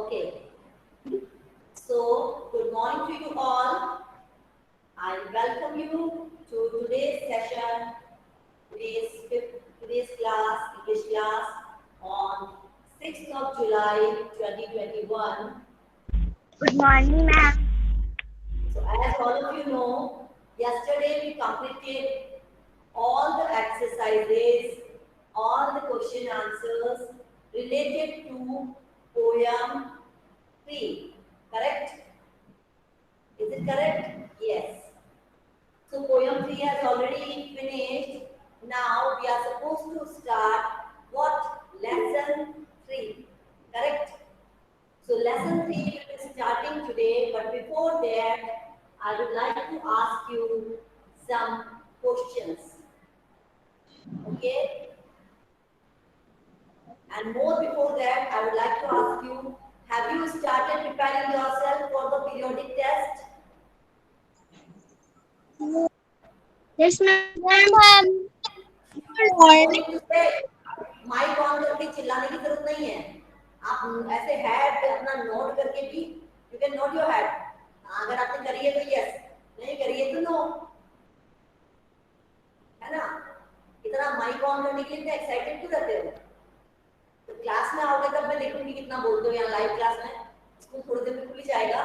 Okay. So, good morning to you all. I welcome you to today's session, today's class, English class on 6th of July 2021. Good morning, ma'am. So, as all of you know, yesterday we completed all the exercises, all the question answers related to poem 3. Correct? Is it correct? Yes. So poem 3 has already finished. Now we are supposed to start what? Lesson 3. Correct? So lesson 3 will be starting today, but before that, I would like to ask you some questions. Okay? And more before that, I would like to ask you, have you started preparing yourself for the periodic test? Yes, ma'am. Mic on करके चिल्लाने की जरूरत नहीं है। आप ऐसे head पे अपना नोट करके भी you can not your head. अगर आपने करी है तो यस, नहीं करी है तो नो, है ना। इतना माइक ऑन करने के लिए एक्साइटेड क्यों रहते हो? तो क्लास में आओगे तब मैं देखूंगी कितना बोलते हो। यहाँ लाइव क्लास में स्कूल थोड़ी देर में खुल ही जाएगा,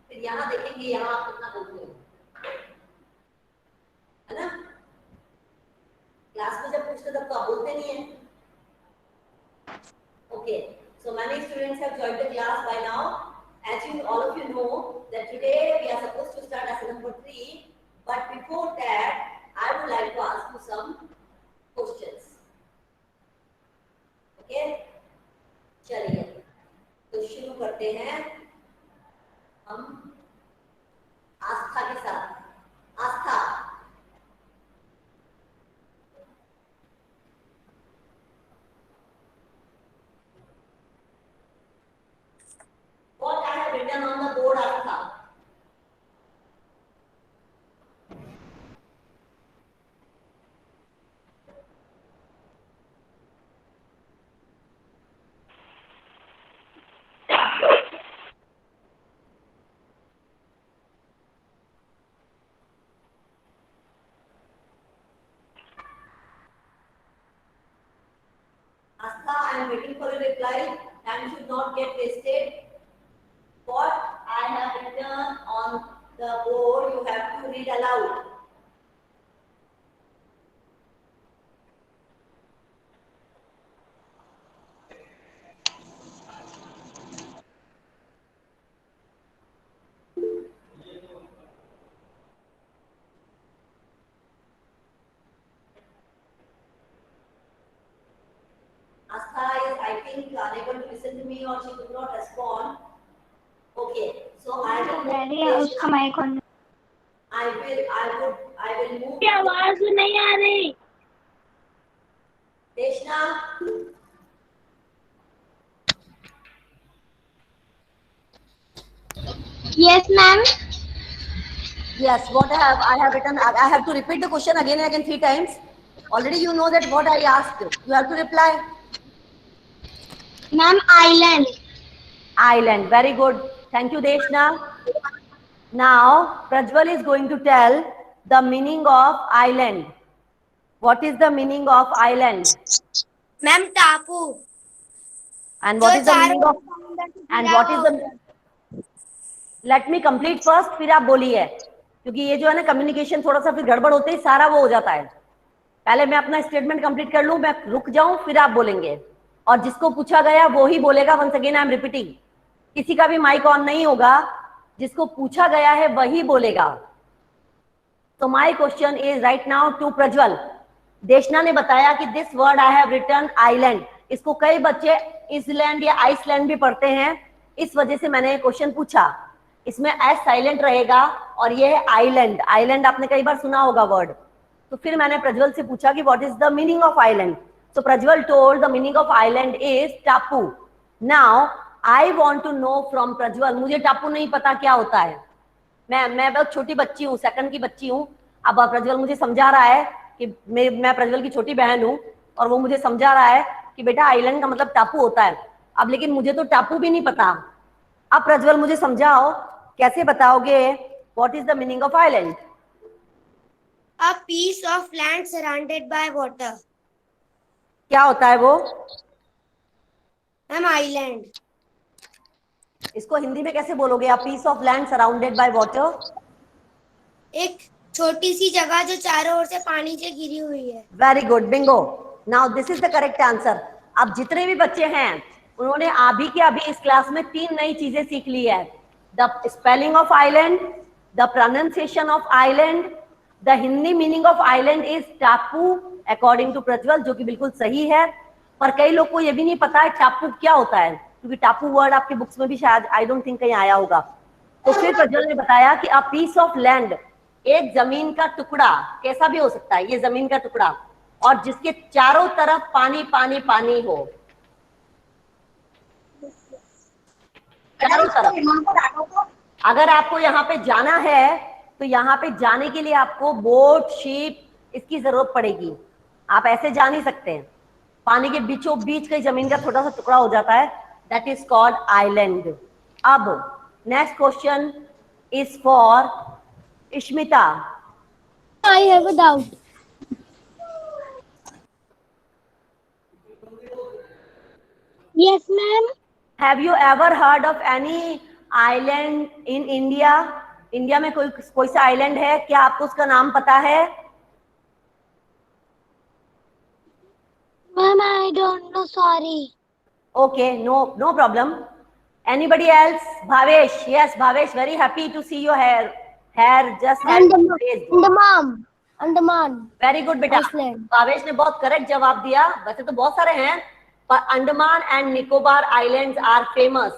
फिर यहाँ देखेंगे यहाँ आप कितना बोलते हो, है ना। क्लास में जब पूछते तब तो आप बोलते नहीं है। Okay, so many students have joined the class by now. As you all of you know that today we are supposed to start lesson number 3, but before that I would like to ask you some questions. Okay, चलिए तो शुरू करते हैं हम आस्था के साथ। आस्था, what I have written on the board, Astha? Astha, I am waiting for your reply. Time should not get wasted. What I have written on the board, you have to read aloud. Astha is, I think, unable to listen to me or she could not respond. Okay, so I will move. उसका mic on. I will move. आवाज नहीं आ रही। Deshna, Yes, ma'am. yes, what I have written, I have to repeat the question again and again 3 times. Already you know that what I asked. You have to reply. Ma'am, island. Island, very good. Thank you, Deshna. Now, Prajwal is going to tell the meaning of island. What is the meaning of island? Ma'am, टापू। And what is the meaning of? And what is the? Let me complete first, फिर आप बोलिए, क्योंकि ये जो है ना communication थोड़ा सा फिर गड़बड़ होते ही सारा वो हो जाता है। पहले मैं अपना स्टेटमेंट कंप्लीट कर लूं, मैं रुक जाऊं, फिर आप बोलेंगे, और जिसको पूछा गया वो ही बोलेगा। Once again I am repeating, किसी का भी माइक ऑन नहीं होगा, जिसको पूछा गया है वही बोलेगा। तो my question is right now to Prajwal. Deshna ने बताया कि this word I have written island. इसको कई बच्चे आइसलैंड या आइसलैंड भी पढ़ते हैं, इस वजह से मैंने क्वेश्चन पूछा। इसमें एस साइलेंट रहेगा और ये है आइलैंड। आइलैंड आपने कई बार सुना होगा वर्ड। तो फिर मैंने प्रज्वल से पूछा कि what is the meaning of island. So Prajwal told the meaning of island is टापू। Now I want to know from Prajwal, मुझे टापू नहीं पता क्या होता है। मैं बहुत छोटी बच्ची हूँ, सेकंड की बच्ची हूँ। अब प्रज्वल मुझे समझा रहा है कि मैं प्रज्वल की छोटी बहन हूँ, और वो मुझे समझा रहा है कि बेटा आइलैंड का मतलब टापू होता है। अब लेकिन मुझे तो टापू भी नहीं पता, अब प्रज्वल मुझे समझाओ, कैसे बताओगे what is the meaning of island? A piece of land surrounded by water. क्या होता है वो? Ma'am island. इसको हिंदी में कैसे बोलोगे आप? Piece of land surrounded by water. एक छोटी सी जगह जो चारों ओर से पानी से घिरी हुई है। Very good, Bingo. Now this is the correct answer. अब जितने भी बच्चे हैं उन्होंने अभी के अभी इस क्लास में 3 नई चीजें सीख ली है। The spelling of island, the pronunciation of island, the Hindi meaning of island is टापू अकॉर्डिंग टू प्रज्वल, जो कि बिल्कुल सही है। पर कई लोग को ये भी नहीं पता है टापू क्या होता है, क्योंकि टापू वर्ड आपके बुक्स में भी शायद आई डोंट थिंक कहीं आया होगा। तो फिर प्रज्वल ने बताया कि अ पीस ऑफ लैंड, एक जमीन का टुकड़ा, कैसा भी हो सकता है ये जमीन का टुकड़ा, और जिसके चारों तरफ पानी पानी पानी हो, चारों तरफ। अगर आपको यहाँ पे जाना है तो यहाँ पे जाने के लिए आपको बोट, शिप इसकी जरूरत पड़ेगी। आप ऐसे जा नहीं सकते हैं। पानी के बीचों बीच कहीं जमीन का छोटा सा टुकड़ा हो जाता है, दैट इज कॉल्ड आइलैंड। अब next question is for Ishmita. I have a doubt. Yes, ma'am. Have you ever heard of any island in India? India में कोई कोई सा आइलैंड है, क्या आपको उसका नाम पता है? Ma'am, I don't know. Sorry. Okay, no problem. Anybody else? Bhavesh, yes, Bhavesh, very happy to see your hair just raised. Andaman. Andaman. Very good बेटा। Iceland. भावेश ने बहुत करेक्ट जवाब दिया। वैसे तो बहुत सारे हैं, पर Andaman and Nicobar islands are famous.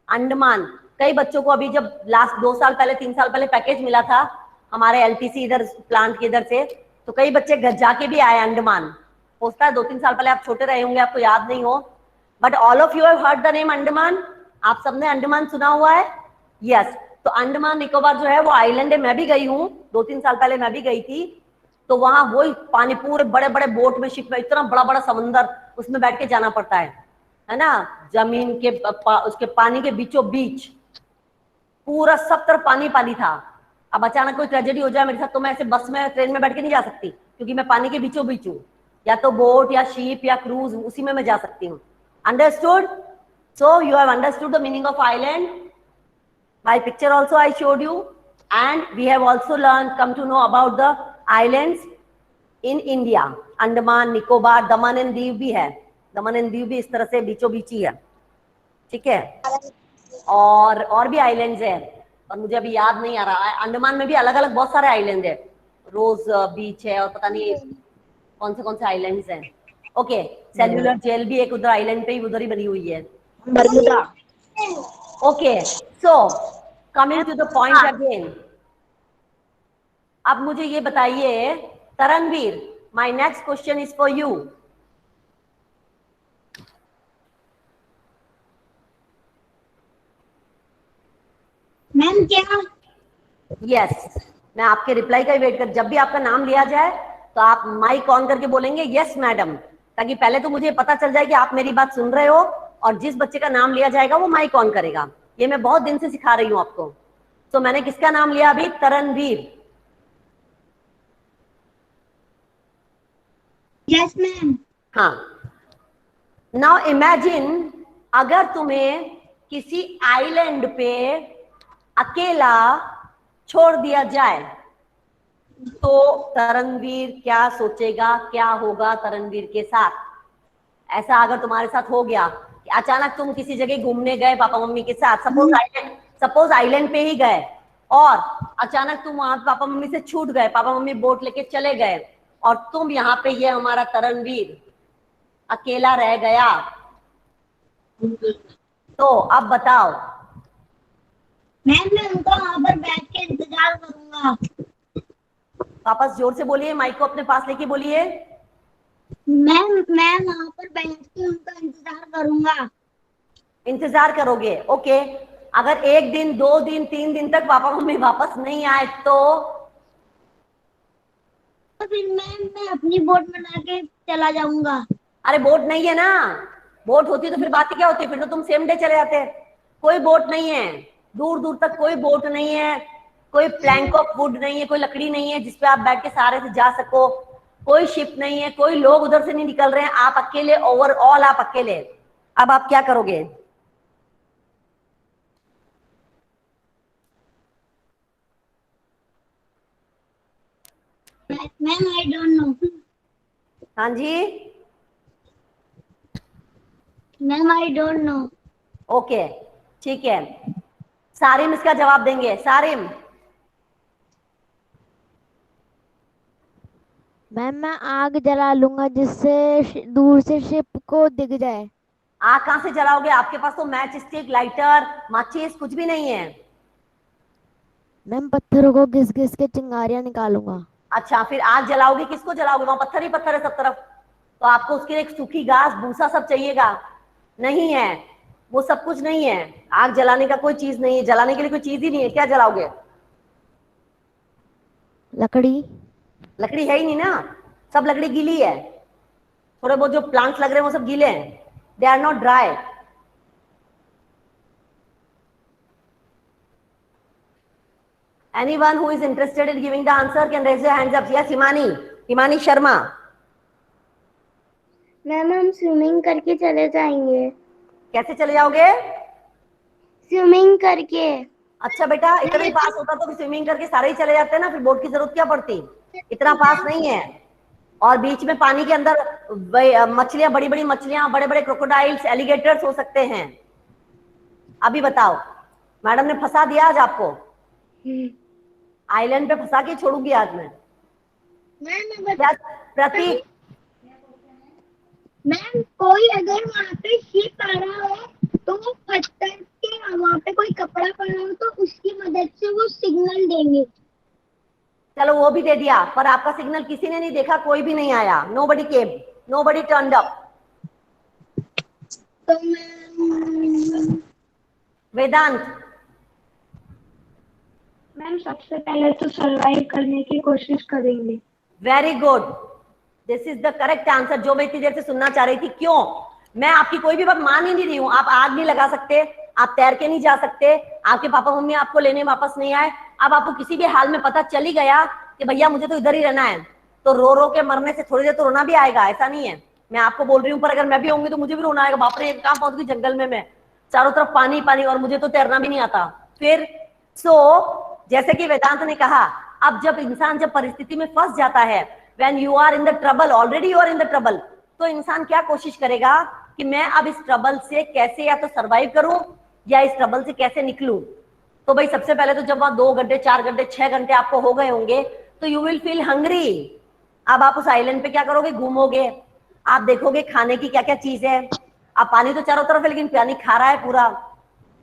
Andaman, कई बच्चों को अभी जब लास्ट 2 साल पहले 3 साल पहले पैकेज मिला था हमारे एलटीसी इधर प्लांट के इधर से, तो कई बच्चे घर जाके भी आए अंडमान। हो सकता है 2-3 साल पहले आप छोटे रहे होंगे, आपको याद नहीं हो, but all of you have heard the name Andaman. आप सबने अंडमान सुना हुआ है? यस। तो अंडमान निकोबार जो है वो आइलैंड है, मैं भी गई हूँ 2-3 साल पहले, मैं भी गई थी। तो वहां वही पानी, पूरे बड़े बड़े बोट में, शिप में, इतना बड़ा बड़ा समंदर, उसमें बैठ के जाना पड़ता है ना, जमीन के उसके पानी के बीचों बीच पूरा सब तरफ पानी पानी था। अब अचानक कोई ट्रेजेडी हो जाए मेरे साथ तो मैं ऐसे बस में ट्रेन में बैठ के नहीं जा सकती, क्योंकि मैं पानी के बीचों बीच हूँ। या तो बोट या शिप या क्रूज, उसी में मैं जा सकती हूँ। Understood? So you have understood the meaning of island by picture also I showed you, and we have also learned, come to know about the islands in India. Andaman, Nicobar, Daman and Diu भी है। दमन and Diu भी इस तरह से बीचों बीच ही है, ठीक है। और भी आइलैंड्स है, और मुझे अभी याद नहीं आ रहा। अंडमान में भी अलग अलग बहुत सारे आइलैंड है, रोज बीच है, और पता नहीं कौन से आइलैंड्स हैं। ओके, सेल्युलर जेल भी एक उधर आइलैंड पे ही उधर ही बनी हुई है, Bermuda. Okay, so coming to the point again. अब मुझे ये बताइए Taranveer, my next question is for you. Ma'am क्या? यस, मैं आपके रिप्लाई का वेट कर, जब भी आपका नाम लिया जाए तो आप माइक ऑन करके बोलेंगे यस मैडम, ताकि पहले तो मुझे पता चल जाए कि आप मेरी बात सुन रहे हो, और जिस बच्चे का नाम लिया जाएगा वो माइक ऑन करेगा। ये मैं बहुत दिन से सिखा रही हूँ आपको। तो मैंने किसका नाम लिया अभी? तरणवीर। Yes ma'am. हाँ, नाउ इमेजिन, अगर तुम्हें किसी आइलैंड पे अकेला छोड़ दिया जाए तो तरणवीर क्या सोचेगा, क्या होगा तरणवीर के साथ? ऐसा अगर तुम्हारे साथ हो गया कि अचानक तुम किसी जगह घूमने गए पापा मम्मी के साथ, सपोज आइलैंड पे ही गए, और अचानक तुम वहां पापा मम्मी से छूट गए, पापा मम्मी बोट लेके चले गए, और तुम यहाँ पे, ये हमारा तरणवीर अकेला रह गया, तो अब बताओ। मैम मैं उनको वहाँ पर बैठ के इंतजार करूंगा। वापस जोर से बोलिए, माइक को अपने पास लेके बोलिए। मैम मैं वहाँ पर बैठ के उनका इंतजार करूंगा। इंतजार करोगे? ओके। अगर 1 दिन 2 दिन 3 दिन तक पापा मम्मी वापस नहीं आए तो फिर मैं अपनी बोट बना के चला जाऊंगा। अरे बोट नहीं है ना, बोट होती तो फिर बात ही क्या होती, फिर तो तुम सेम डे चले जाते। कोई बोट नहीं है, दूर दूर तक कोई बोट नहीं है, कोई प्लैंक ऑफ वुड नहीं है, कोई लकड़ी नहीं है जिसपे आप बैठ के सहारे से जा सको, कोई शिप नहीं है, कोई लोग उधर से नहीं निकल रहे हैं, आप अकेले, ओवरऑल आप अकेले। अब आप क्या करोगे? Ma'am I don't know. हाँ जी, ma'am I don't know. Okay, ठीक है। सारिम इसका जवाब देंगे। सारिम, मैम मैं आग जला लूंगा जिससे दूर से शिप को दिख जाए। आग कहां से जलाओगे? आपके पास तो मैच स्टिक, लाइटर, माचिस कुछ भी नहीं है। मैम पत्थरों को घिस घिस के चिंगारियां निकालूंगा। अच्छा, फिर आग जलाओगे, किसको जलाओगे? वहां पत्थर ही पत्थर है सब तरफ, तो आपको उसके लिए एक सूखी घास, भूसा सब चाहिएगा। नहीं है, वो सब कुछ नहीं है। आग जलाने का कोई चीज नहीं है, जलाने के लिए कोई चीज ही नहीं है। क्या जलाओगे? लकड़ी। लकड़ी है ही नहीं ना, सब लकड़ी गीली है। थोड़े बहुत जो प्लांट्स लग रहे हैं वो सब गीले हैं, they are not dry. Anyone who is interested in giving the answer can raise your hands up. Yes, Himani, Himani Sharma. Ma'am हम स्विमिंग करके चले जाएंगे। कैसे चले जाओगे? स्विमिंग करके। अच्छा बेटा, इतना ही पास होता तो स्विमिंग करके सारे ही चले जाते ना, फिर बोट की जरूरत क्या पड़ती? इतना पास नहीं है। और बीच में पानी के अंदर मछलियां, बड़ी बड़ी मछलियां, बड़े बड़े क्रोकोडाइल्स, एलिगेटर्स हो सकते हैं। अभी बताओ, मैडम ने फंसा दिया आज आपको, आइलैंड पे फंसा के छोड़ूंगी आज मैं। प्रतीक, मैम कोई अगर वहाँ पे शिप आ रहा हो तो वो पत्थर के वहाँ पे कोई कपड़ा पड़ा हो तो उसकी मदद से वो सिग्नल देंगे। चलो वो भी दे दिया, पर आपका सिग्नल किसी ने नहीं देखा, कोई भी नहीं आया। Nobody came, nobody turned up. तो मैम वेदांत, मैम सबसे पहले तो सरवाइव करने की कोशिश करेंगे। Very good, this is the correct answer, जो मैं इतनी देर से सुनना चाह रही थी। क्यों? मैं आपकी कोई भी बात मान ही नहीं रही हूं। आप आग नहीं लगा सकते, आप तैर के नहीं जा सकते, आपके पापा मम्मी आपको लेने वापस नहीं आए। अब आपको किसी भी हाल में पता चल ही गया कि भैया मुझे तो इधर ही रहना है, तो रो रो के मरने से थोड़ी देर तो रोना भी आएगा, ऐसा नहीं है। मैं आपको बोल रही हूँ, पर अगर मैं भी होंगी तो मुझे भी रोना आएगा। बाप रे, कहां पहुंच गई जंगल में मैं, चारों तरफ पानी पानी, और मुझे तो तैरना भी नहीं आता। फिर जैसे कि वेदांत ने कहा, अब जब इंसान जब परिस्थिति में फंस जाता है, when you are in the trouble, already you are in the trouble, तो इंसान क्या कोशिश करेगा कि मैं अब इस ट्रबल से कैसे या तो सरवाइव करूं या इस ट्रबल से कैसे निकलूं। तो भाई सबसे पहले तो जब वहां 2 घंटे, 4 घंटे, 6 घंटे आपको हो गए होंगे, तो यू विल फील हंग्री। अब आप उस आइलैंड पे क्या करोगे? घूमोगे, आप देखोगे खाने की क्या क्या चीज है। अब पानी तो चारों तरफ है, लेकिन पानी खा रहा है पूरा,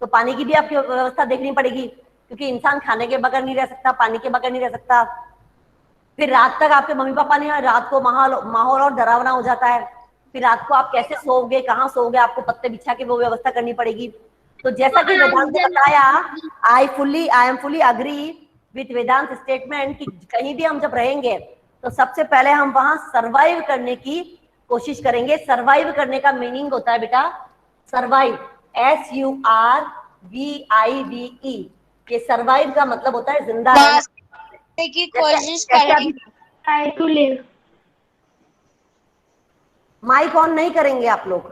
तो पानी की भी आपकी व्यवस्था देखनी पड़ेगी, क्योंकि इंसान खाने के बगैर नहीं रह सकता, पानी के बगैर नहीं रह सकता। फिर रात तक आपके मम्मी पापा नहीं आए, रात को माहौल और डरावना हो जाता है। फिर रात को आप कैसे सोओगे, कहाँ सोओगे, आपको पत्ते बिछा के वो व्यवस्था करनी पड़ेगी। तो जैसा कि वेदांत ने बताया, I am fully agree with Vedant statement कि कहीं भी हम जब रहेंगे तो सबसे पहले हम वहां सर्वाइव करने की कोशिश करेंगे। सर्वाइव करने का मीनिंग होता है बेटा सर्वाइव, SURVIVE। ये सर्वाइव का मतलब होता है जिंदा रहना की कोशिश करेंगे। माइक ऑन नहीं करेंगे आप लोग।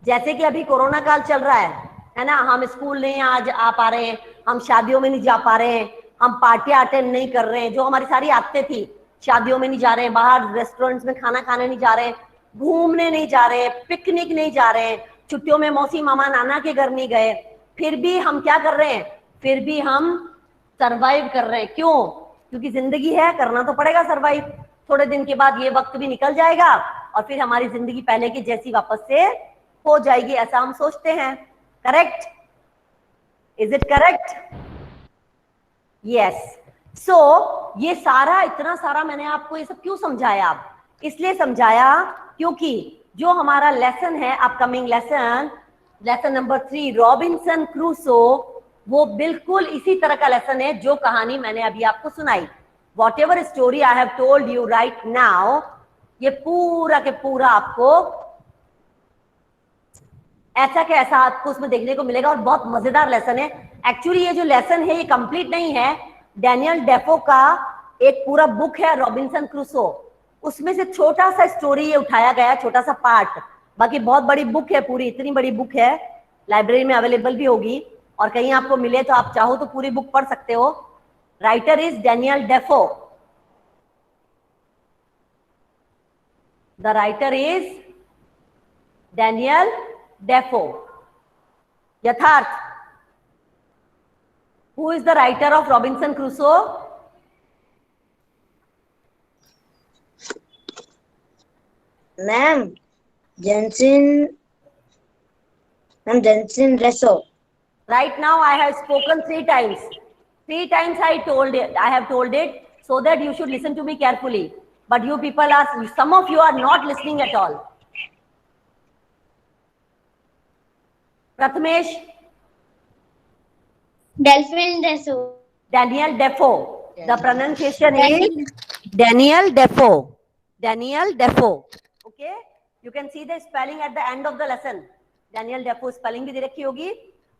जैसे कि अभी कोरोना काल चल रहा है ना, हम स्कूल नहीं आज आ पा रहे हैं, हम शादियों में नहीं जा पा रहे हैं, हम पार्टियां अटेंड नहीं कर रहे हैं, जो हमारी सारी आदतें थी। शादियों में नहीं जा रहे हैं, बाहर रेस्टोरेंट्स में खाना खाने नहीं जा रहे हैं, घूमने नहीं जा रहे हैं, पिकनिक नहीं जा रहे हैं, छुट्टियों में मौसी मामा नाना के घर नहीं गए, फिर भी हम क्या कर रहे हैं? फिर भी हम सर्वाइव कर रहे हैं। क्यों? क्योंकि जिंदगी है, करना तो पड़ेगा सर्वाइव। थोड़े दिन के बाद ये वक्त भी निकल जाएगा और फिर हमारी जिंदगी पहले की जैसी वापस से हो जाएगी, ऐसा हम सोचते हैं। Correct? Is it correct? Yes. So ये सारा, इतना सारा मैंने आपको ये सब क्यों समझाया? आप इसलिए समझाया क्योंकि जो हमारा लेसन है, upcoming lesson, lesson number 3 Robinson Crusoe, वो बिल्कुल इसी तरह का लेसन है जो कहानी मैंने अभी आपको सुनाई। What ever story I have told you right now, ये पूरा के पूरा आपको ऐसा क्या ऐसा आपको उसमें देखने को मिलेगा और बहुत मजेदार लेसन है। एक्चुअली ये जो लेसन है ये कंप्लीट नहीं है। डैनियल डेफो का एक पूरा बुक है रॉबिन्सन क्रूसो, उसमें से छोटा सा स्टोरी ये उठाया गया, छोटा सा पार्ट। बाकी बहुत बड़ी बुक है, पूरी इतनी बड़ी बुक है, लाइब्रेरी में अवेलेबल भी होगी और कहीं आपको मिले तो आप चाहो तो पूरी बुक पढ़ सकते हो। Writer is Daniel Defoe. The writer is Daniel Defoe. Yatharth, who is the writer of Robinson Crusoe? Ma'am जेंसिन रेसो। Right now I have spoken 3 times. 3 times I have told it so that you should listen to me carefully. But you people are, some of you are not listening at all. Prathamesh, Delphine Deso. Daniel Defoe. The pronunciation is Daniel Defoe. Daniel Defoe. Okay? You can see the spelling at the end of the lesson. Daniel Defoe spelling भी दे रखी होगी।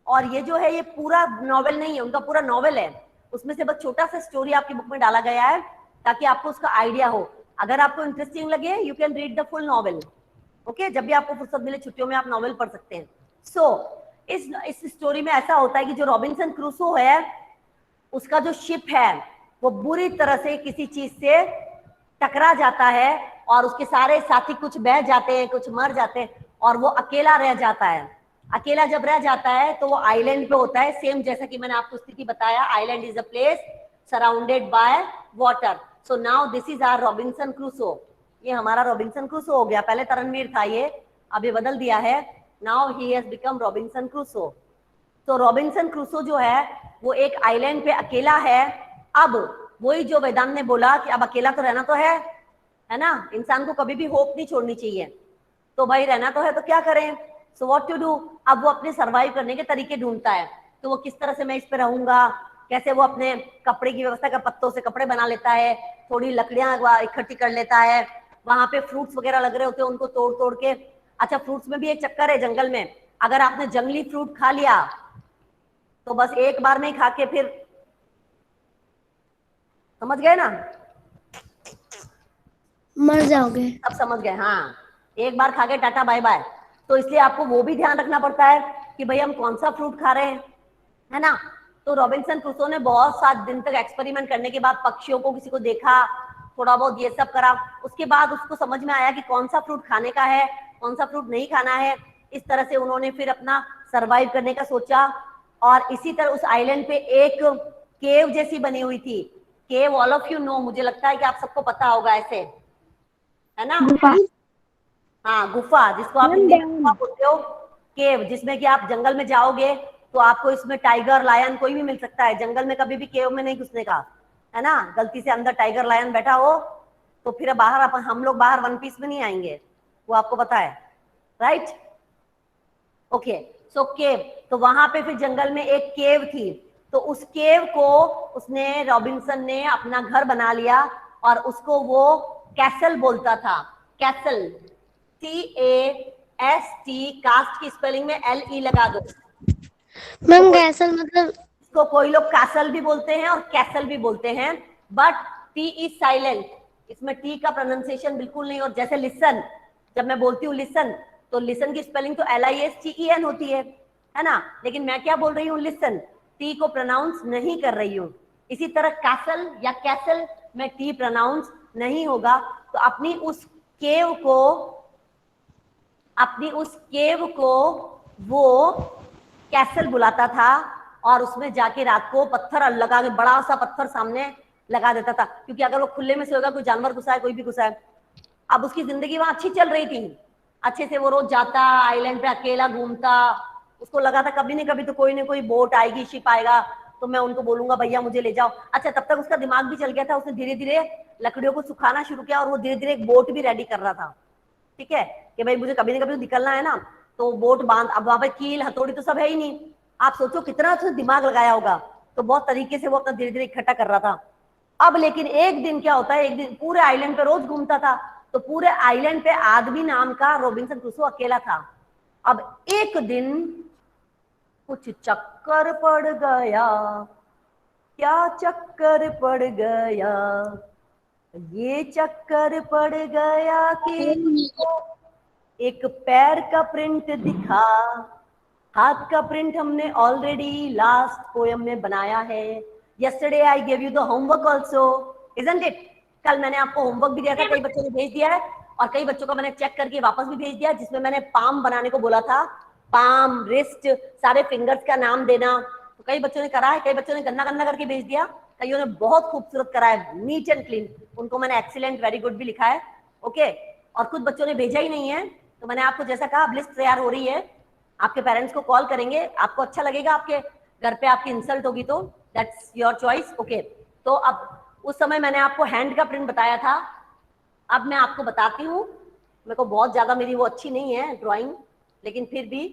और ये जो है ये पूरा novel नहीं है, उनका पूरा नॉवेल है, उसमें से बस छोटा सा स्टोरी आपकी बुक में डाला गया है ताकि आपको उसका आइडिया हो। अगर आपको इंटरेस्टिंग लगे you can read the full novel. Okay, जब भी आपको फुर्सत मिले छुट्टियों में आप नॉवेल पढ़ सकते हैं। इस स्टोरी में ऐसा होता है कि जो रॉबिन्सन क्रूसो है उसका जो शिप है वो बुरी तरह से किसी चीज से टकरा जाता है और उसके सारे साथी कुछ बह जाते हैं, कुछ मर जाते हैं और वो अकेला रह जाता है। अकेला जब रह जाता है तो वो आइलैंड पे होता है, सेम जैसा कि मैंने आपको स्थिति बताया। Island is a place surrounded by water. So now this is our Robinson Crusoe. ये हमारा रॉबिन्सन क्रूसो हो गया, पहले तरणवीर था ये, अभी बदल दिया है। Now he has become Robinson Crusoe. तो रॉबिन्सन क्रूसो जो है वो एक आइलैंड पे अकेला है। अब वही जो वेदांत ने बोला कि अब अकेला तो रहना तो है ना, इंसान को कभी भी होप नहीं छोड़नी चाहिए। तो भाई रहना तो है तो क्या करें, सो व्हाट टू डू। अब वो अपने सरवाइव करने के तरीके ढूंढता है। तो वो किस तरह से मैं इस पे रहूंगा, कैसे वो अपने कपड़े की व्यवस्था कर, पत्तों से कपड़े बना लेता है, थोड़ी लकड़ियां इकट्ठी कर लेता है, वहां पे फ्रूट्स वगैरह लग रहे होते हैं उनको तोड़ तोड़ के। अच्छा, फ्रूट्स में भी एक चक्कर है जंगल में, अगर आपने जंगली फ्रूट खा लिया तो बस एक बार में ही खा के फिर, समझ गए ना, मर जाओगे। अब समझ गए, हाँ, एक बार खा के टाटा बाय बाय। तो इसलिए आपको वो भी ध्यान रखना पड़ता है कि भाई हम कौन सा फ्रूट खा रहे हैं, है ना। तो रॉबिन्सन क्रूसो ने बहुत 7 दिन तक एक्सपेरिमेंट करने के बाद पक्षियों को किसी को देखा, थोड़ा बहुत ये सब करा, उसके बाद उसको समझ में आया कि कौन सा फ्रूट खाने का है, कौन सा फ्रूट नहीं खाना है। इस तरह से उन्होंने फिर अपना सरवाइव करने का सोचा। और इसी तरह उस आइलैंड पे एक केव जैसी बनी हुई थी। केव ऑल ऑफ यू नो, मुझे लगता है कि आप सबको पता होगा, ऐसे है ना। हाँ, गुफा, जिसको आप हिंदी में गुफा बोलते हो, केव, जिसमें कि आप जंगल में जाओगे तो आपको इसमें टाइगर लायन कोई भी मिल सकता है। जंगल में कभी भी केव में नहीं घुसने का, है ना। गलती से अंदर टाइगर लायन बैठा हो तो फिर बाहर हम लोग बाहर वन पीस में नहीं आएंगे, वो आपको पता है, राइट। ओके, सो केव, तो वहां पे फिर जंगल में एक केव थी। तो उस केव को उसने, रॉबिन्सन ने अपना घर बना लिया और उसको वो कैसल बोलता था। कैसल, CAST, कास्ट की स्पेलिंग में LE लगा दो। मैम कैसल मतलब, इसको कोई लोग कासल भी बोलते हैं और कैसल भी बोलते हैं, बट T इज साइलेंट, इसमें T का प्रोनाउंसिएशन बिल्कुल नहीं। और जैसे लिसन, जब मैं बोलती हूँ लिसन, तो लिसन की स्पेलिंग तो LISTEN होती है ना, लेकिन मैं क्या बोल रही हूँ, लिसन, T को प्रोनाउंस नहीं कर रही हूँ। इसी तरह कैसल या कैसल में T प्रोनाउंस नहीं होगा। तो अपनी उस केव को वो कैसल बुलाता था और उसमें जाके रात को पत्थर लगा के, बड़ा सा पत्थर सामने लगा देता था, क्योंकि अगर वो खुले में सोएगा, कोई जानवर घुसा है, कोई भी घुसा है। अब उसकी जिंदगी वहां अच्छी चल रही थी, अच्छे से वो रोज जाता आइलैंड पे, अकेला घूमता। उसको लगा था कभी न कभी तो कोई ना कोई बोट आएगी, शिप आएगा, तो मैं उनको बोलूंगा भैया मुझे ले जाओ। अच्छा, तब तक उसका दिमाग भी चल गया था, उसने धीरे धीरे लकड़ियों को सुखाना शुरू किया और वो धीरे धीरे एक बोट भी रेडी कर रहा था। ठीक है, कि भाई मुझे कभी ना कभी तो निकलना है ना, तो बोट बांध। अब वहां पे कील हथौड़ी तो सब है ही नहीं, आप सोचो कितना उसने दिमाग लगाया होगा। तो बहुत तरीके से वो अपना धीरे धीरे इकट्ठा कर रहा था। अब लेकिन एक दिन क्या होता है, एक दिन पूरे आइलैंड पे रोज घूमता था, तो पूरे आइलैंड पे आदमी नाम का रॉबिन्सन क्रूसो अकेला था। अब एक दिन कुछ चक्कर पड़ गया, क्या चक्कर पड़ गया, ये चक्कर पड़ गया कि एक पैर का प्रिंट दिखा, हाथ का प्रिंट हमने ऑलरेडी लास्ट पोयम में बनाया है। Yesterday I give you the homework also, isn't it? कल मैंने आपको होमवर्क भी दिया था, कई बच्चों ने भेज दिया है और कई बच्चों का मैंने चेक करके वापस भी भेज दिया, जिसमें मैंने पाम बनाने को बोला था, पाम, रिस्ट, सारे फिंगर्स का नाम देना। तो कई बच्चों ने करा है, कई बच्चों ने गंदा गंदा करके भेज दिया, कईयों ने बहुत खूबसूरत करा है, नीट एंड क्लीन, उनको मैंने एक्सीलेंट, वेरी गुड भी लिखा है। ओके, और कुछ बच्चों ने भेजा ही नहीं है, तो मैंने आपको जैसा कहा, अब लिस्ट तैयार हो रही है, आपके पेरेंट्स को कॉल करेंगे, आपको अच्छा लगेगा, आपके घर पे आपकी इंसल्ट होगी तो दैट्स योर चॉइस। ओके, तो अब उस समय मैंने आपको हैंड का प्रिंट बताया था, अब मैं आपको बताती हूँ, मेरे को बहुत ज्यादा मेरी वो अच्छी नहीं है ड्राइंग, लेकिन फिर भी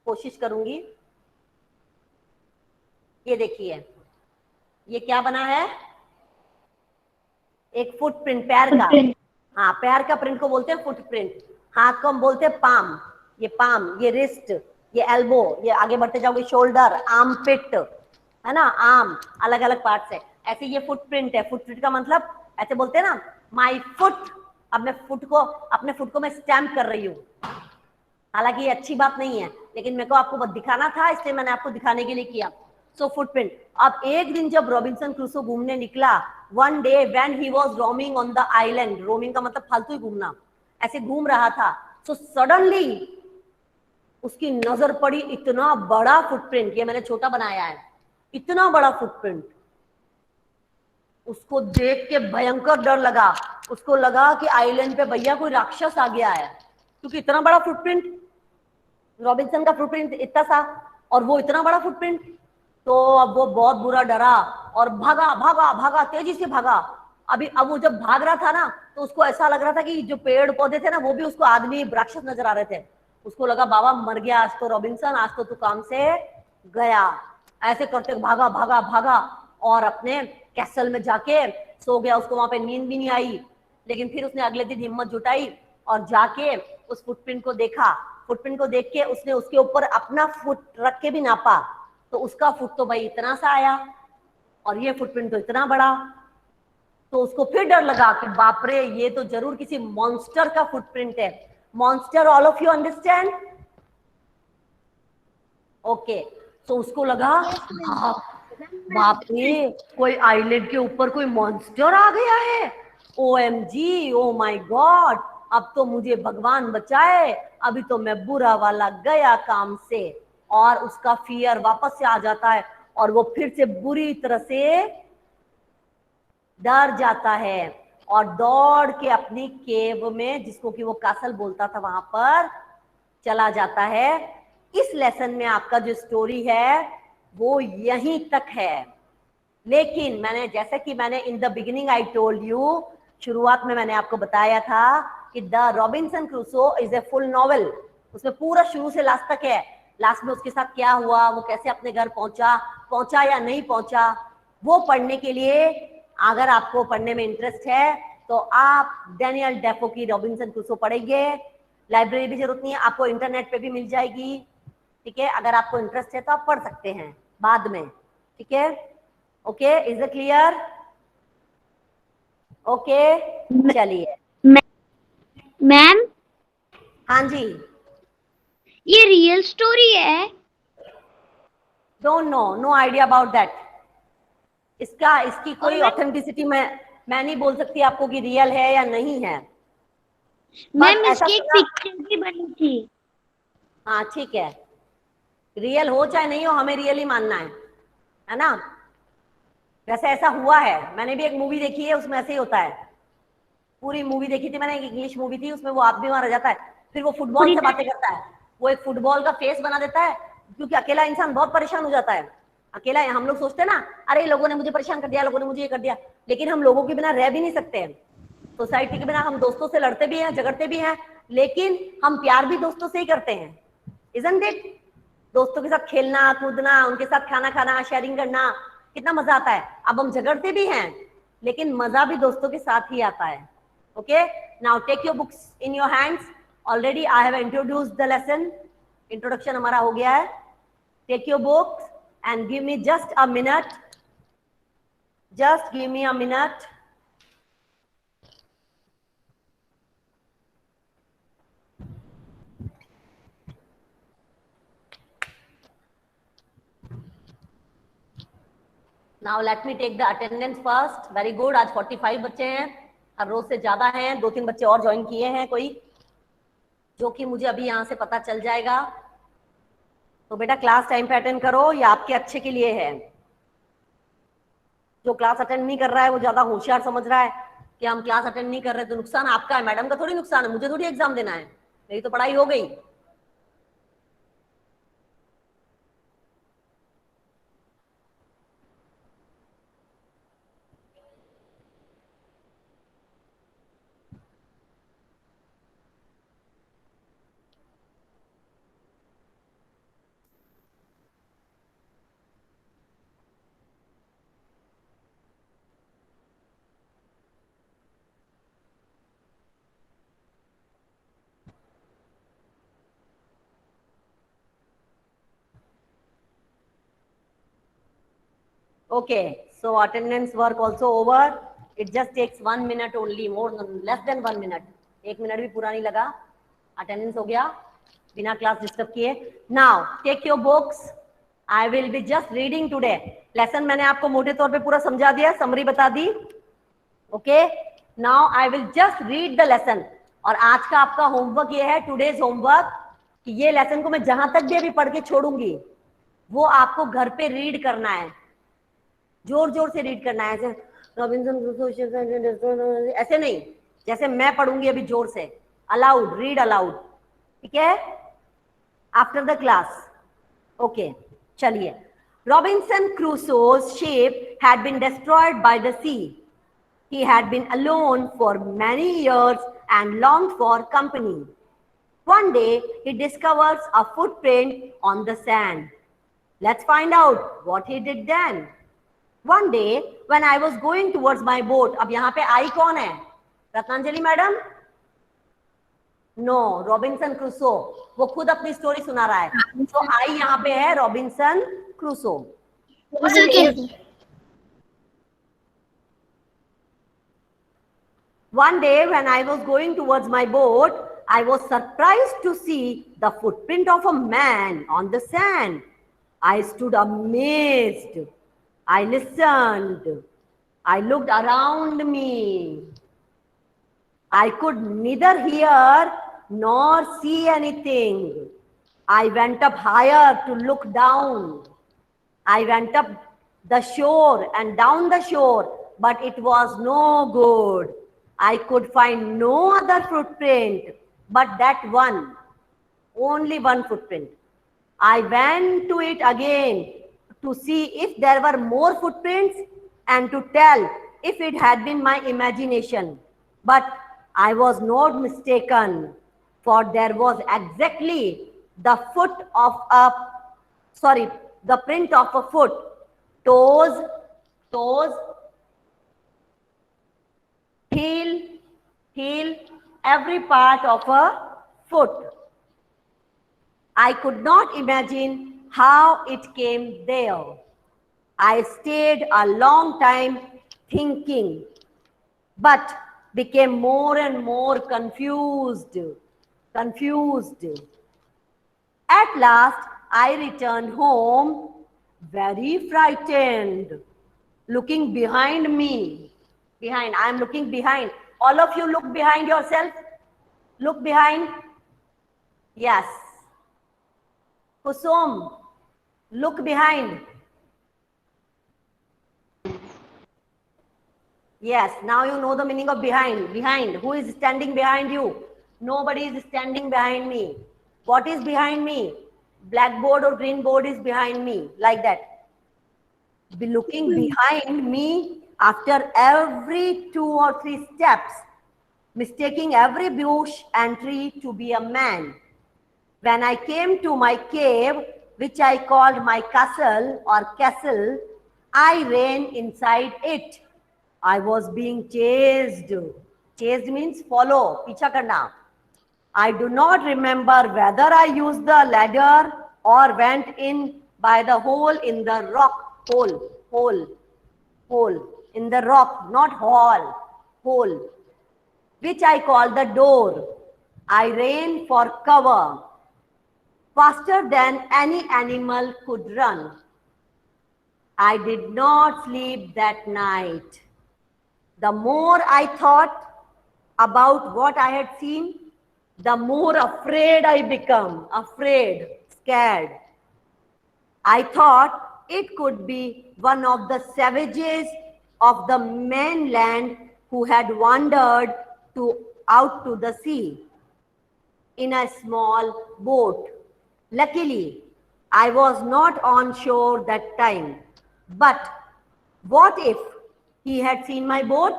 कोशिश करूंगी। ये देखिए, ये क्या बना है, एक फुटप्रिंट, पैर का, हाँ पैर का प्रिंट को बोलते हैं फुटप्रिंट, हाथ को हम बोलते हैं पाम, ये रिस्ट, ये एल्बो, ये आगे बढ़ते जाओगे शोल्डर, आर्म पिट, है ना, आर्म, अलग अलग पार्ट्स है, ऐसे ये फुटप्रिंट है। फुटप्रिंट का मतलब ऐसे बोलते हैं ना, माई फुट, अब मैं अपने फुट को मैं स्टैम्प कर रही हूँ, हालांकि ये अच्छी बात नहीं है, लेकिन मेरे को आपको दिखाना था, इसलिए मैंने आपको दिखाने के लिए किया। सो फुटप्रिंट। अब एक दिन जब रॉबिन्सन क्रूसो घूमने निकला, one day when he was roaming on the island, roaming का मतलब फालतू ही घूमना, ऐसे घूम रहा था, सो सडनली उसकी नजर पड़ी इतना बड़ा फुटप्रिंट, ये मैंने छोटा बनाया है, इतना बड़ा फुटप्रिंट, उसको देख के भयंकर डर लगा, उसको लगा कि आइलैंड पे भैया कोई राक्षस आ गया है, क्योंकि इतना बड़ा फुटप्रिंट, रॉबिन्सन का फुटप्रिंट इतना सा और वो इतना बड़ा फुटप्रिंट, तो अब वो बहुत बुरा डरा और भागा, तेजी से भागा। अब वो जब भाग रहा था ना, तो उसको ऐसा लग रहा था कि जो पेड़ पौधे थे ना, वो भी उसको आदमी राक्षस नजर आ रहे थे, उसको लगा बाबा मर गया आज तो रॉबिन्सन, आज तो तू काम से गया। ऐसे करते भागा और अपने कैसल में जाके सो गया, उसको वहां पे नींद भी नहीं आई, लेकिन फिर उसने अगले दिन हिम्मत जुटाई और जाके उस फुटप्रिंट को देखा, फुटप्रिंट को देख के उसने उसके ऊपर अपना फुट रख के भी नापा, तो उसका फुट तो भाई इतना सा आया और ये फुटप्रिंट तो इतना बड़ा, तो उसको फिर डर लगा कि बाप रे, ये तो जरूर किसी मॉन्स्टर का फुटप्रिंट है। Monster, all of you understand? Okay, तो उसको लगा बाप रे, कोई आइलैंड के ऊपर कोई मॉन्स्टर आ गया है, OMG, ओ माय गॉड, अब तो मुझे भगवान बचाए, अभी तो मैं बुरा वाला गया काम से। और उसका फियर वापस से आ जाता है और वो फिर से बुरी तरह से डर जाता है और दौड़ के अपनी केव में, जिसको कि वो कासल बोलता था, वहां पर चला जाता है। इस लेसन में आपका जो स्टोरी है वो यहीं तक है, लेकिन जैसे कि मैंने in the beginning I told you, शुरुआत में मैंने आपको बताया था कि the Robinson Crusoe is a full novel, उसमें पूरा शुरू से लास्ट तक है, लास्ट में उसके साथ क्या हुआ, वो कैसे अपने घर पहुंचा या नहीं पहुंचा, वो पढ़ने के लिए अगर आपको पढ़ने में इंटरेस्ट है तो आप डैनियल डेफो की रॉबिन्सन क्रूसो पढ़ेंगे। लाइब्रेरी भी जरूरत नहीं है, आपको इंटरनेट पे भी मिल जाएगी, ठीक है, अगर आपको इंटरेस्ट है तो आप पढ़ सकते हैं बाद में, ठीक है। Okay, is it clear? Okay, चलिए। मैम, हाँ जी, ये रियल स्टोरी है? Don't know idea about that, इसकी कोई ऑथेंटिसिटी मैं नहीं बोल सकती आपको कि रियल है या नहीं है। मैम, इसकी एक पिक्चर भी बनी थी। हाँ ठीक है, रियल हो चाहे नहीं हो, हमें रियल ही मानना है ना। वैसे ऐसा हुआ है, मैंने भी एक मूवी देखी है, उसमें ऐसे ही होता है, पूरी मूवी देखी थी मैंने, एक इंग्लिश मूवी थी, उसमें वो आदमी वहां रह जाता है, फिर वो फुटबॉल से बातें करता है, वो एक फुटबॉल का फेस बना देता है, क्योंकि अकेला इंसान बहुत परेशान हो जाता है। अकेला हम लोग सोचते हैं ना, अरे लोगों ने मुझे परेशान कर दिया, लोगों ने मुझे ये कर दिया, लेकिन हम लोगों के बिना रह भी नहीं सकते हैं, सोसाइटी के बिना हम दोस्तों से लड़ते भी हैं, झगड़ते भी हैं, लेकिन हम प्यार भी दोस्तों से ही करते हैं, इजंट इट? दोस्तों के साथ खेलना कूदना, उनके साथ खाना खाना, शेयरिंग करना, कितना मजा आता है। अब हम झगड़ते भी हैं, लेकिन मजा भी दोस्तों के साथ ही आता है। Okay, now take your books in your hands, already I have introduced the lesson, introduction हमारा हो गया है. Take your books and give me just a minute. Just give me a minute. Now let me take the attendance first. Very good. आज 45 बच्चे हैं, हर रोज से ज्यादा हैं. 2-3 बच्चे और ज्वाइन किए हैं कोई, जो कि मुझे अभी यहाँ से पता चल जाएगा. तो बेटा क्लास टाइम पे अटेंड करो, ये आपके अच्छे के लिए है. जो क्लास अटेंड नहीं कर रहा है वो ज्यादा होशियार समझ रहा है कि हम क्लास अटेंड नहीं कर रहे तो नुकसान आपका है, मैडम का थोड़ी नुकसान है. मुझे थोड़ी एग्जाम देना है, मेरी तो पढ़ाई हो गई. Okay, so attendance work also over. It just takes 1 minute only, less than 1 minute. 1 minute भी पूरा नहीं लगा. Attendance हो गया बिना क्लास डिस्टर्ब किए. Now take your books. I will be just reading today. Lesson मैंने आपको मोटे तौर पे पूरा समझा दिया, समरी बता दी. Okay, now I will just read the lesson. और आज का आपका होमवर्क ये है, today's homework, कि ये लेसन को मैं जहां तक भी अभी पढ़ के छोड़ूंगी वो आपको घर पे रीड करना है. जोर जोर से रीड करना है. ऐसे रॉबिन्सन क्रूसो ऐसे नहीं, जैसे मैं पढ़ूंगी अभी जोर से. Aloud, read aloud. ठीक है, आफ्टर द क्लास. ओके, चलिए. Robinson Crusoe's ship had been destroyed by the sea. He had been alone for many years and longed for company. One day he discovers a footprint on the sand. Let's find out what he did then. One day when I was going towards my boat. अब यहाँ पे आई कौन है? Ratnanjali madam? No, Robinson Crusoe. वो खुद अपनी story सुना रहा है. तो आई यहाँ पे है Robinson Crusoe. One day when I was going towards my boat, I was surprised to see the footprint of a man on the sand. I stood amazed. I listened. I looked around me. I could neither hear nor see anything. I went up higher to look down. I went up the shore and down the shore, but it was no good. I could find no other footprint but that one, only one footprint. I went to it again to see if there were more footprints and to tell if it had been my imagination. But I was not mistaken, for there was exactly the print of a foot, toes, heel, every part of a foot. I could not imagine how it came there. I stayed a long time thinking, but became more and more confused. At last, I returned home very frightened, looking behind me. I am looking behind. All of you look behind yourself. Look behind. Yes. Kusum, look behind. Yes, now you know the meaning of behind. Behind. Who is standing behind you? Nobody is standing behind me. What is behind me? Blackboard or green board is behind me. Like that. Be looking behind me after every 2 or 3 steps, mistaking every bush and tree to be a man. When I came to my cave, which I called my castle, I ran inside it. I was being chased. Chased means follow, पीछा करना. I do not remember whether I used the ladder or went in by the hole in the rock. Hole in the rock, not hall, hole, which I call the door. I ran for cover faster than any animal could run. I did not sleep that night. The more I thought about what I had seen, the more afraid I become. Afraid, scared. I thought it could be one of the savages of the mainland who had wandered out to the sea in a small boat. Luckily, I was not on shore that time. But what if he had seen my boat?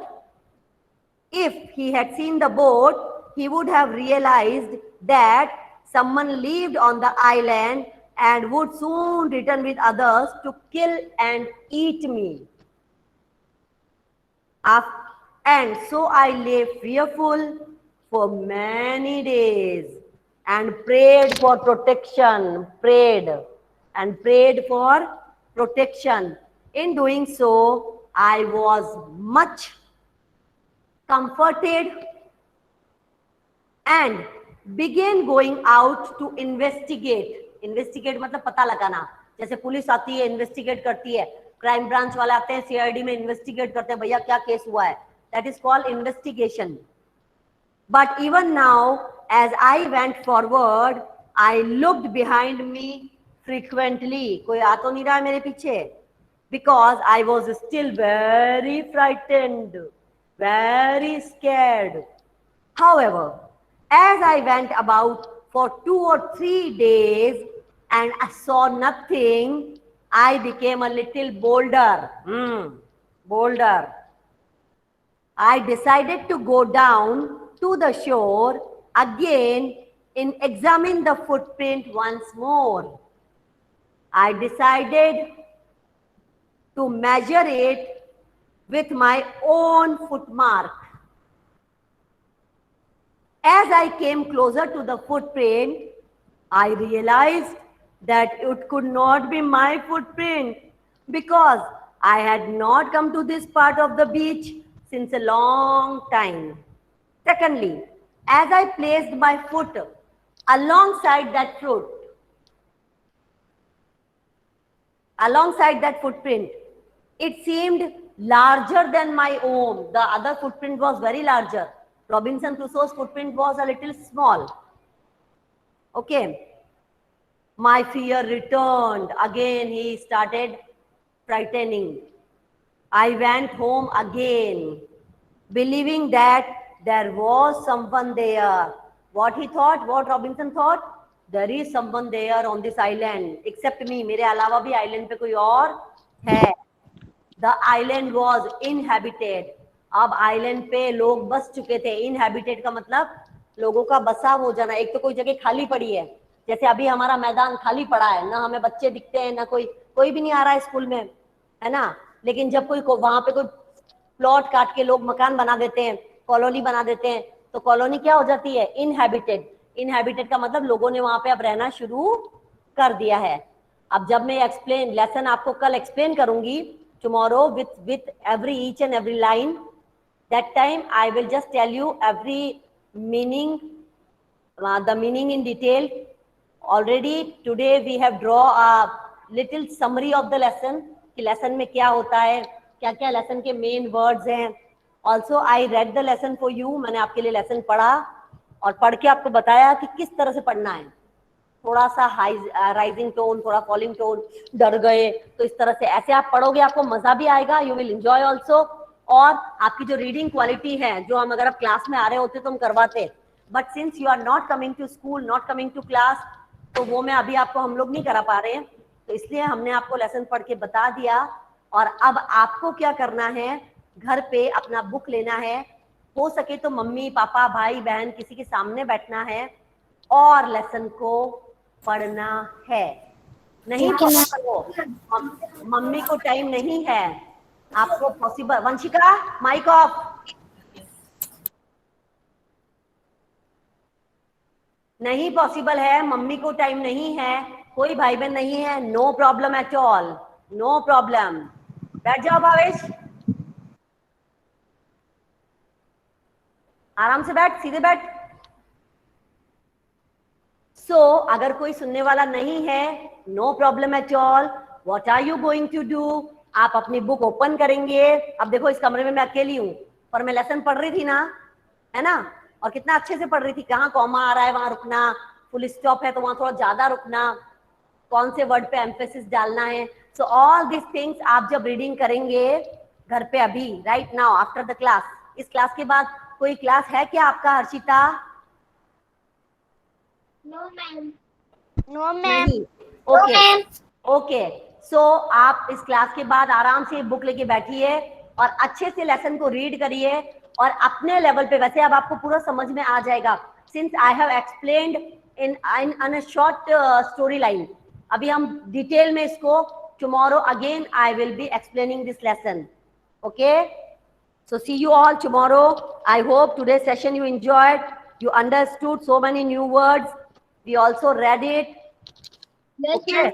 If he had seen the boat, he would have realized that someone lived on the island and would soon return with others to kill and eat me. And so I lay fearful for many days and prayed for protection, prayed for protection. In doing so, I was much comforted and began going out to investigate. Investigate मतलब पता लगाना, जैसे police आती है, investigate करती है, crime branch वाले आते हैं, सीआईडी में इन्वेस्टिगेट करते हैं, भैया क्या केस हुआ है. That is called investigation. But even now, as I went forward, I looked behind me frequently. कोई आ तो नहीं रहा है मेरे पीछे. Because I was still very frightened, very scared. However, as I went about for 2 or 3 days and I saw nothing, I became a little bolder. Bolder. I decided to go down to the shore again and examine the footprint once more. I decided to measure it with my own footmark. As I came closer to the footprint, I realized that it could not be my footprint because I had not come to this part of the beach since a long time. Secondly, as I placed my foot alongside that footprint, it seemed larger than my own. The other footprint was very larger. Robinson Crusoe's footprint was a little small. Okay. My fear returned. Again, he started frightening. I went home again, believing that there was someone there. What he thought, what Robinson thought? There is someone there on this island, except me. मेरे अलावा भी island पे कोई और है. The island was inhabited. अब island पे लोग बस चुके थे. इनहैबिटेड का मतलब लोगों का बसाव हो जाना. एक तो कोई जगह खाली पड़ी है, जैसे अभी हमारा मैदान खाली पड़ा है, ना हमें बच्चे दिखते हैं, ना कोई भी नहीं आ रहा है स्कूल में, है ना. लेकिन जब कोई वहां पे कोई प्लॉट काट के लोग मकान बना देते हैं, कॉलोनी बना देते हैं, तो कॉलोनी क्या हो जाती है? इनहैबिटेड. इनहैबिटेड का मतलब लोगों ने वहां पे अब रहना शुरू कर दिया है. अब जब मैं एक्सप्लेन लेसन आपको कल एक्सप्लेन करूंगी, tomorrow with every each and every line, that time I will just tell you every meaning, the meaning in detail. Already today we have draw a little summary of the lesson, कि lesson में क्या होता है, क्या क्या lesson के main words हैं. Also I read the lesson for you. मैंने आपके लिए lesson पढ़ा और पढ़ के आपको बताया कि किस तरह से पढ़ना है. थोड़ा सा हाई राइजिंग टोन, थोड़ा फॉलिंग टोन, डर गए तो इस तरह से ऐसे आप पढ़ोगे, आपको मजा भी आएगा. You will enjoy also. और आपकी जो रीडिंग क्वालिटी है, जो हम अगर आप क्लास में आ रहे होते तो हम करवाते, but since you are not coming to school, not coming to class, तो वो मैं अभी आपको हम लोग नहीं करा पा रहे हैं. तो इसलिए हमने आपको लेसन पढ़ के बता दिया. और अब आपको क्या करना है, घर पे अपना बुक लेना है, हो सके तो मम्मी पापा भाई बहन किसी के सामने बैठना है और लेसन को पढ़ना है. नहीं तो मम्मी को टाइम नहीं है, आपको पॉसिबल. Vanshika, mic off. नहीं पॉसिबल है, मम्मी को टाइम नहीं है, कोई भाई बहन नहीं है, no problem at all, no problem. बैठ जाओ भावेश, आराम से बैठ, सीधे बैठ। अगर कोई सुनने वाला नहीं है, no problem at all. What are you going to do? आप अपनी बुक ओपन करेंगे। अब देखो इस कमरे में मैं अकेली हूं, पर मैं लेसन पढ़ रही थी ना, है ना, और कितना अच्छे से पढ़ रही थी। कहाँ कॉमा आ रहा है वहां रुकना, फुल स्टॉप है तो वहां थोड़ा ज्यादा रुकना, कौन से वर्ड पे एम्फेसिस डालना है। सो ऑल दिस थिंग्स आप जब रीडिंग करेंगे घर पे, अभी right now after the class, इस क्लास के बाद कोई क्लास है क्या आपका Harshita? No ma'am. No ma'am. नहीं, ओके ओके। सो आप इस क्लास के बाद आराम से बुक लेके बैठिए और अच्छे से लेसन को रीड करिए और अपने लेवल पे, वैसे अब आपको पूरा समझ में आ जाएगा since I have explained in a short story line. अभी हम डिटेल में इसको tomorrow again I will be explaining this lesson, okay? So see you all tomorrow. I hope today's session you enjoyed. You understood so many new words. We also read it. Yes, Okay.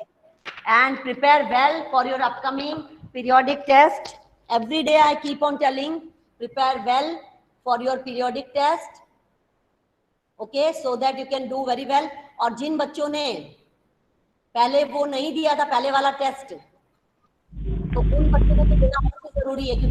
And prepare well for your upcoming periodic test. Every day I keep on telling, prepare well for your periodic test. Okay, so that you can do very well. और जिन बच्चों ने पहले वो नहीं दिया था पहले वाला टेस्ट, तो उन बच्चों को तो देना बहुत जरूरी है, क्योंकि